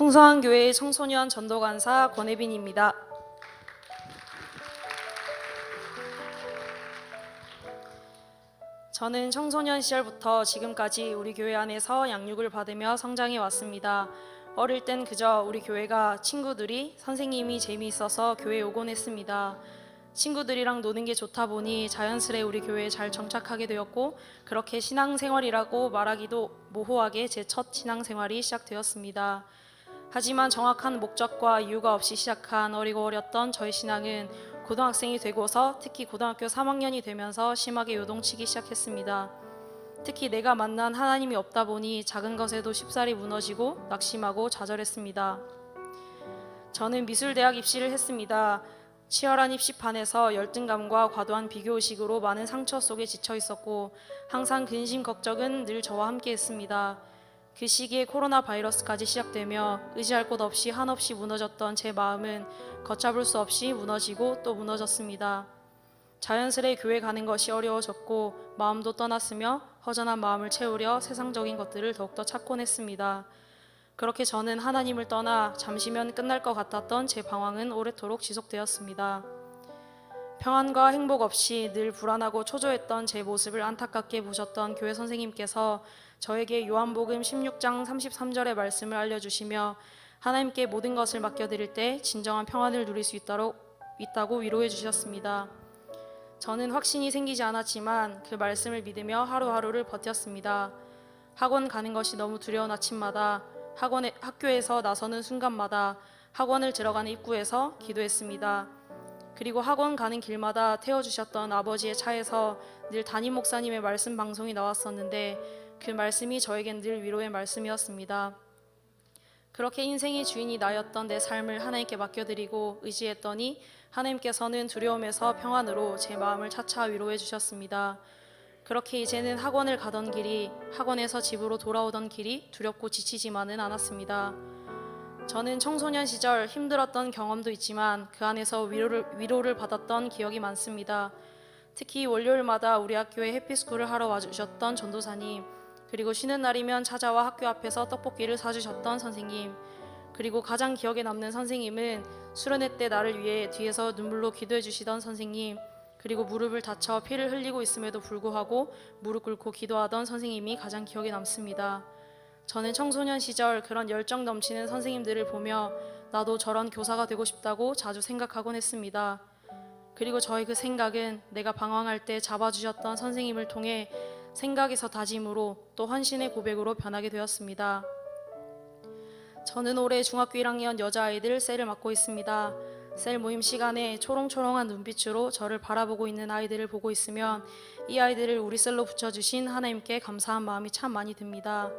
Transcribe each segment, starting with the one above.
풍성한 교회의 청소년 전도간사 권혜빈입니다. 저는 청소년 시절부터 지금까지 우리 교회 안에서 양육을 받으며 성장해 왔습니다. 어릴 땐 그저 우리 교회가 친구들이 선생님이 재미있어서 교회에 오곤 했습니다. 친구들이랑 노는 게 좋다 보니 자연스레 우리 교회에 잘 정착하게 되었고, 그렇게 신앙생활이라고 말하기도 모호하게 제 첫 신앙생활이 시작되었습니다. 하지만 정확한 목적과 이유가 없이 시작한 어리고 어렸던 저의 신앙은 고등학생이 되고서, 특히 고등학교 3학년이 되면서 심하게 요동치기 시작했습니다. 특히 내가 만난 하나님이 없다 보니 작은 것에도 쉽사리 무너지고 낙심하고 좌절했습니다. 저는 미술대학 입시를 했습니다. 치열한 입시판에서 열등감과 과도한 비교의식으로 많은 상처 속에 지쳐 있었고, 항상 근심 걱정은 늘 저와 함께 했습니다. 그 시기에 코로나 바이러스까지 시작되며 의지할 곳 없이 한없이 무너졌던 제 마음은 걷잡을 수 없이 무너지고 또 무너졌습니다. 자연스레 교회 가는 것이 어려워졌고, 마음도 떠났으며 허전한 마음을 채우려 세상적인 것들을 더욱더 찾곤 했습니다. 그렇게 저는 하나님을 떠나 잠시면 끝날 것 같았던 제 방황은 오래도록 지속되었습니다. 평안과 행복 없이 늘 불안하고 초조했던 제 모습을 안타깝게 보셨던 교회 선생님께서 저에게 요한복음 16장 33절의 말씀을 알려주시며, 하나님께 모든 것을 맡겨드릴 때 진정한 평안을 누릴 수 있다고 위로해 주셨습니다. 저는 확신이 생기지 않았지만 그 말씀을 믿으며 하루하루를 버텼습니다. 학원 가는 것이 너무 두려운 아침마다, 학교에서 나서는 순간마다, 학원을 들어가는 입구에서 기도했습니다. 그리고 학원 가는 길마다 태워주셨던 아버지의 차에서 늘 담임 목사님의 말씀 방송이 나왔었는데, 그 말씀이 저에겐 늘 위로의 말씀이었습니다. 그렇게 인생의 주인이 나였던 내 삶을 하나님께 맡겨드리고 의지했더니 하나님께서는 두려움에서 평안으로 제 마음을 차차 위로해 주셨습니다. 그렇게 이제는 학원을 가던 길이, 학원에서 집으로 돌아오던 길이 두렵고 지치지만은 않았습니다. 저는 청소년 시절 힘들었던 경험도 있지만 그 안에서 위로를 받았던 기억이 많습니다. 특히 월요일마다 우리 학교에 해피스쿨을 하러 와주셨던 전도사님, 그리고 쉬는 날이면 찾아와 학교 앞에서 떡볶이를 사주셨던 선생님, 그리고 가장 기억에 남는 선생님은 수련회 때 나를 위해 뒤에서 눈물로 기도해 주시던 선생님, 그리고 무릎을 다쳐 피를 흘리고 있음에도 불구하고 무릎 꿇고 기도하던 선생님이 가장 기억에 남습니다. 저는 청소년 시절 그런 열정 넘치는 선생님들을 보며 나도 저런 교사가 되고 싶다고 자주 생각하곤 했습니다. 그리고 저의 그 생각은 내가 방황할 때 잡아주셨던 선생님을 통해 생각에서 다짐으로 또 헌신의 고백으로 변하게 되었습니다. 저는 올해 중학교 1학년 여자아이들 셀을 맡고 있습니다. 셀 모임 시간에 초롱초롱한 눈빛으로 저를 바라보고 있는 아이들을 보고 있으면 이 아이들을 우리 셀로 붙여주신 하나님께 감사한 마음이 참 많이 듭니다.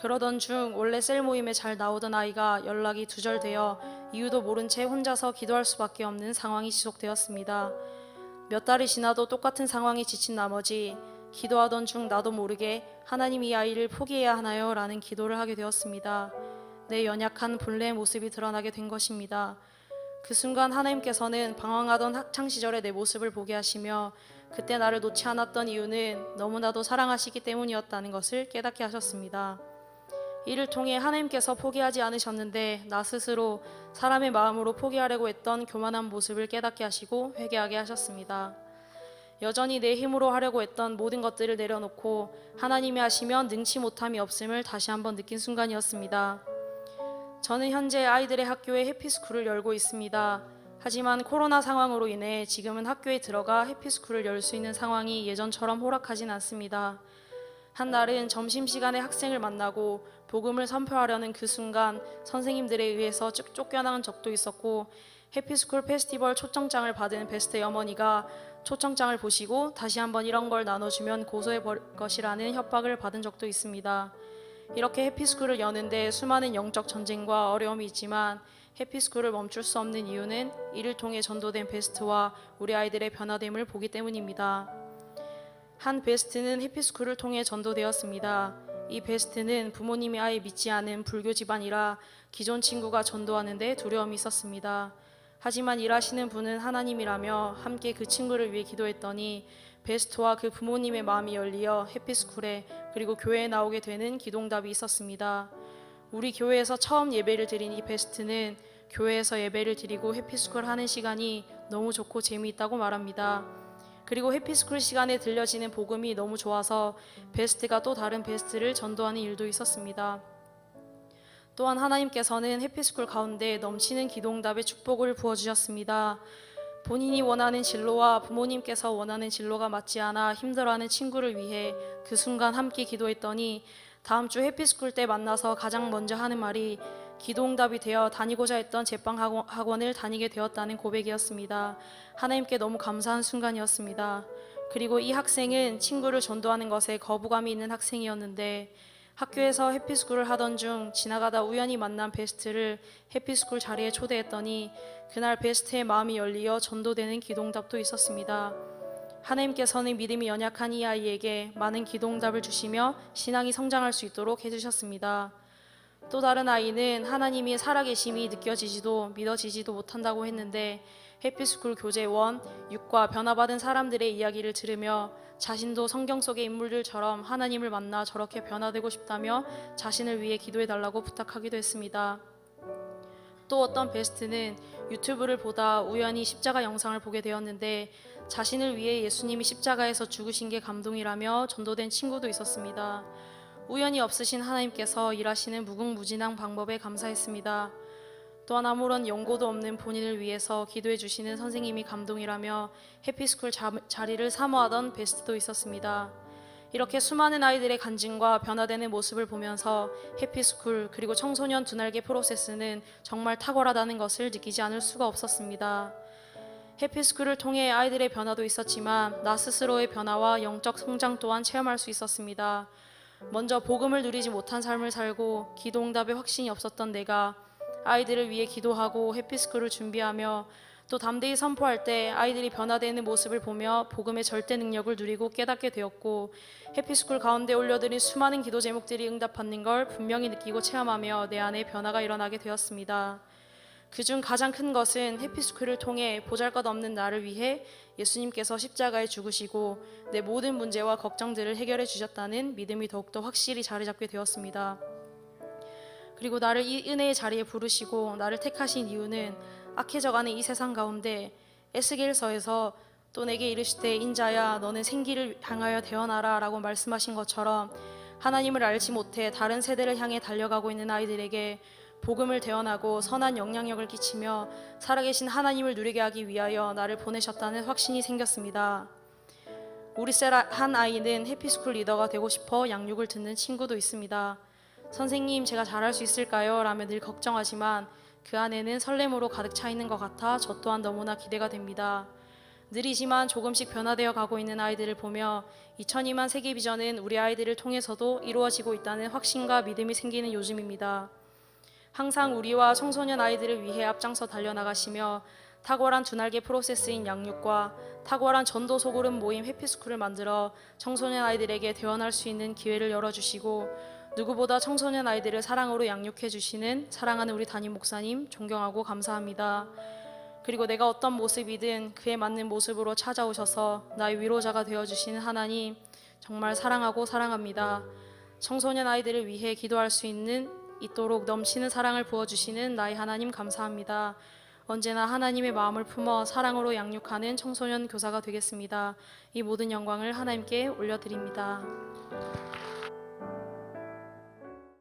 그러던 중 원래 셀 모임에 잘 나오던 아이가 연락이 두절되어 이유도 모른 채 혼자서 기도할 수밖에 없는 상황이 지속되었습니다. 몇 달이 지나도 똑같은 상황에 지친 나머지 기도하던 중 나도 모르게 하나님, 이 아이를 포기해야 하나요? 라는 기도를 하게 되었습니다. 내 연약한 본래의 모습이 드러나게 된 것입니다. 그 순간 하나님께서는 방황하던 학창시절의 내 모습을 보게 하시며 그때 나를 놓지 않았던 이유는 너무나도 사랑하시기 때문이었다는 것을 깨닫게 하셨습니다. 이를 통해 하나님께서 포기하지 않으셨는데 나 스스로 사람의 마음으로 포기하려고 했던 교만한 모습을 깨닫게 하시고 회개하게 하셨습니다. 여전히 내 힘으로 하려고 했던 모든 것들을 내려놓고 하나님이 하시면 능치 못함이 없음을 다시 한번 느낀 순간이었습니다. 저는 현재 아이들의 학교에 해피스쿨을 열고 있습니다. 하지만 코로나 상황으로 인해 지금은 학교에 들어가 해피스쿨을 열 수 있는 상황이 예전처럼 호락하진 않습니다. 한날은 점심시간에 학생을 만나고 복음을 선포하려는 그 순간 선생님들에 의해서 쫓겨나는 적도 있었고, 해피스쿨 페스티벌 초청장을 받은 베스트의 어머니가 초청장을 보시고 다시 한번 이런 걸 나눠주면 고소해 버릴 것이라는 협박을 받은 적도 있습니다. 이렇게 해피스쿨을 여는데 수많은 영적 전쟁과 어려움이 있지만 해피스쿨을 멈출 수 없는 이유는 이를 통해 전도된 베스트와 우리 아이들의 변화됨을 보기 때문입니다. 한 베스트는 해피스쿨을 통해 전도되었습니다. 이 베스트는 부모님이 아예 믿지 않은 불교 집안이라 기존 친구가 전도하는데 두려움이 있었습니다. 하지만 일하시는 분은 하나님이라며 함께 그 친구를 위해 기도했더니 베스트와 그 부모님의 마음이 열리어 해피스쿨에 그리고 교회에 나오게 되는 기도응답이 있었습니다. 우리 교회에서 처음 예배를 드린 이 베스트는 교회에서 예배를 드리고 해피스쿨 하는 시간이 너무 좋고 재미있다고 말합니다. 그리고 해피스쿨 시간에 들려지는 복음이 너무 좋아서 베스트가 또 다른 베스트를 전도하는 일도 있었습니다. 또한 하나님께서는 해피스쿨 가운데 넘치는 기도응답의 축복을 부어주셨습니다. 본인이 원하는 진로와 부모님께서 원하는 진로가 맞지 않아 힘들어하는 친구를 위해 그 순간 함께 기도했더니 다음 주 해피스쿨 때 만나서 가장 먼저 하는 말이 기도응답이 되어 다니고자 했던 제빵 학원을 다니게 되었다는 고백이었습니다. 하나님께 너무 감사한 순간이었습니다. 그리고 이 학생은 친구를 전도하는 것에 거부감이 있는 학생이었는데 학교에서 해피스쿨을 하던 중 지나가다 우연히 만난 베스트를 해피스쿨 자리에 초대했더니 그날 베스트의 마음이 열리어 전도되는 기도응답도 있었습니다. 하나님께서는 믿음이 연약한 이 아이에게 많은 기도응답을 주시며 신앙이 성장할 수 있도록 해주셨습니다. 또 다른 아이는 하나님이 살아계심이 느껴지지도 믿어지지도 못한다고 했는데 해피스쿨 교재 1, 6과 변화받은 사람들의 이야기를 들으며 자신도 성경 속의 인물들처럼 하나님을 만나 저렇게 변화되고 싶다며 자신을 위해 기도해달라고 부탁하기도 했습니다. 또 어떤 베스트는 유튜브를 보다 우연히 십자가 영상을 보게 되었는데 자신을 위해 예수님이 십자가에서 죽으신 게 감동이라며 전도된 친구도 있었습니다. 우연히 없으신 하나님께서 일하시는 무궁무진한 방법에 감사했습니다. 또한 아무런 연고도 없는 본인을 위해서 기도해 주시는 선생님이 감동이라며 해피스쿨 자리를 사모하던 베스트도 있었습니다. 이렇게 수많은 아이들의 간증과 변화되는 모습을 보면서 해피스쿨 그리고 청소년 두 날개 프로세스는 정말 탁월하다는 것을 느끼지 않을 수가 없었습니다. 해피스쿨을 통해 아이들의 변화도 있었지만 나 스스로의 변화와 영적 성장 또한 체험할 수 있었습니다. 먼저 복음을 누리지 못한 삶을 살고 기도응답에 확신이 없었던 내가 아이들을 위해 기도하고 해피스쿨을 준비하며 또 담대히 선포할 때 아이들이 변화되는 모습을 보며 복음의 절대 능력을 누리고 깨닫게 되었고 해피스쿨 가운데 올려드린 수많은 기도 제목들이 응답받는 걸 분명히 느끼고 체험하며 내 안에 변화가 일어나게 되었습니다. 그중 가장 큰 것은 해피스쿨을 통해 보잘것없는 나를 위해 예수님께서 십자가에 죽으시고 내 모든 문제와 걱정들을 해결해 주셨다는 믿음이 더욱더 확실히 자리 잡게 되었습니다. 그리고 나를 이 은혜의 자리에 부르시고 나를 택하신 이유는 악해져가는 이 세상 가운데 에스겔서에서 또 내게 이르시되 인자야 너는 생기를 향하여 대언하라 라고 말씀하신 것처럼 하나님을 알지 못해 다른 세대를 향해 달려가고 있는 아이들에게 복음을 대언하고 선한 영향력을 끼치며 살아계신 하나님을 누리게 하기 위하여 나를 보내셨다는 확신이 생겼습니다. 우리 셀 한 아이는 해피스쿨 리더가 되고 싶어 양육을 듣는 친구도 있습니다. 선생님 제가 잘할 수 있을까요? 라며 늘 걱정하지만 그 안에는 설렘으로 가득 차 있는 것 같아 저 또한 너무나 기대가 됩니다. 느리지만 조금씩 변화되어 가고 있는 아이들을 보며 2002만 세계 비전은 우리 아이들을 통해서도 이루어지고 있다는 확신과 믿음이 생기는 요즘입니다. 항상 우리와 청소년 아이들을 위해 앞장서 달려나가시며 탁월한 두 날개 프로세스인 양육과 탁월한 전도 소그룹 모임 해피스쿨을 만들어 청소년 아이들에게 대언할 수 있는 기회를 열어주시고 누구보다 청소년 아이들을 사랑으로 양육해 주시는 사랑하는 우리 담임 목사님 존경하고 감사합니다. 그리고 내가 어떤 모습이든 그에 맞는 모습으로 찾아오셔서 나의 위로자가 되어주시는 하나님 정말 사랑하고 사랑합니다. 청소년 아이들을 위해 기도할 수 있도록 넘치는 사랑을 부어주시는 나의 하나님 감사합니다. 언제나 하나님의 마음을 품어 사랑으로 양육하는 청소년 교사가 되겠습니다. 이 모든 영광을 하나님께 올려드립니다.